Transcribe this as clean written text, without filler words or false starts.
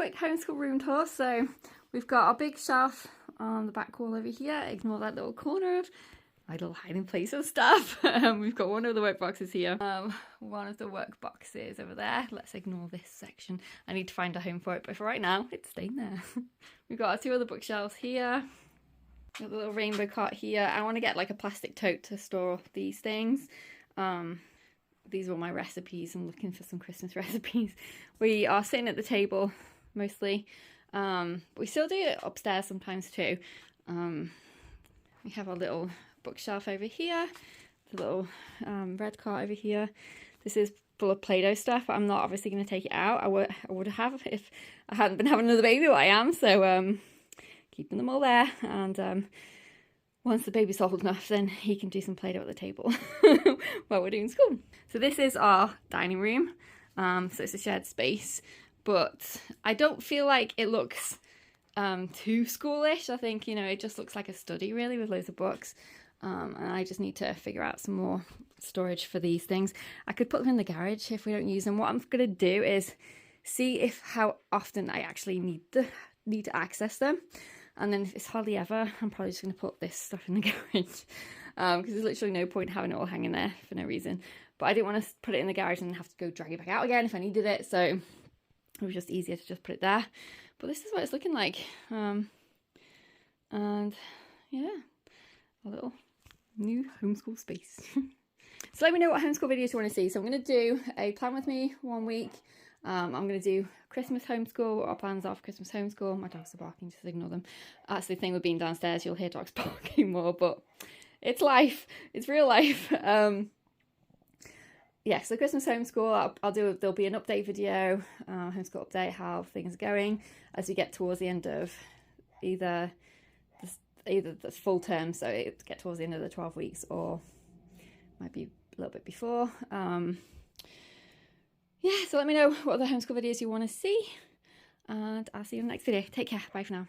quick homeschool room tour. So we've got our big shelf on the back wall over here. Ignore that little corner of my little hiding place of stuff. We've got one of the work boxes here. One of the work boxes over there. Let's ignore this section. I need to find a home for it, but for right now, it's staying there. We've got our two other bookshelves here. Got the little rainbow cart here. I want to get like a plastic tote to store these things. These are all my recipes. I'm looking for some Christmas recipes. We are sitting at the table mostly. We still do it upstairs sometimes too. We have our little bookshelf over here, the little red cart over here. This is full of Play-Doh stuff, but I'm not obviously going to take it out. I would have if I hadn't been having another baby, but I am, so keeping them all there. And once the baby's old enough, then he can do some Play-Doh at the table while we're doing school. So this is our dining room. So it's a shared space, but I don't feel like it looks too schoolish. I think, you know, it just looks like a study really with loads of books. And I just need to figure out some more storage for these things. I could put them in the garage if we don't use them. What I'm going to do is see how often I actually need to access them. And then if it's hardly ever, I'm probably just going to put this stuff in the garage. Because there's literally no point having it all hanging there for no reason. But I didn't want to put it in the garage and have to go drag it back out again if I needed it. So it was just easier to just put it there. But this is what it's looking like. And yeah, a little new homeschool space. So let me know what homeschool videos you want to see. So I'm going to do a plan with me 1 week. I'm going to do Christmas homeschool. What our plans are for Christmas homeschool. My dogs are barking, just ignore them. That's the thing with being downstairs, you'll hear dogs barking more, but it's life. It's real life. Yeah, so Christmas homeschool, there'll be an update video, homeschool update, how things are going as we get towards the end of either the full term, so it get towards the end of the 12 weeks, or might be a little bit before. Yeah, so let me know what other homeschool videos you want to see, and I'll see you in the next video. Take care, bye for now.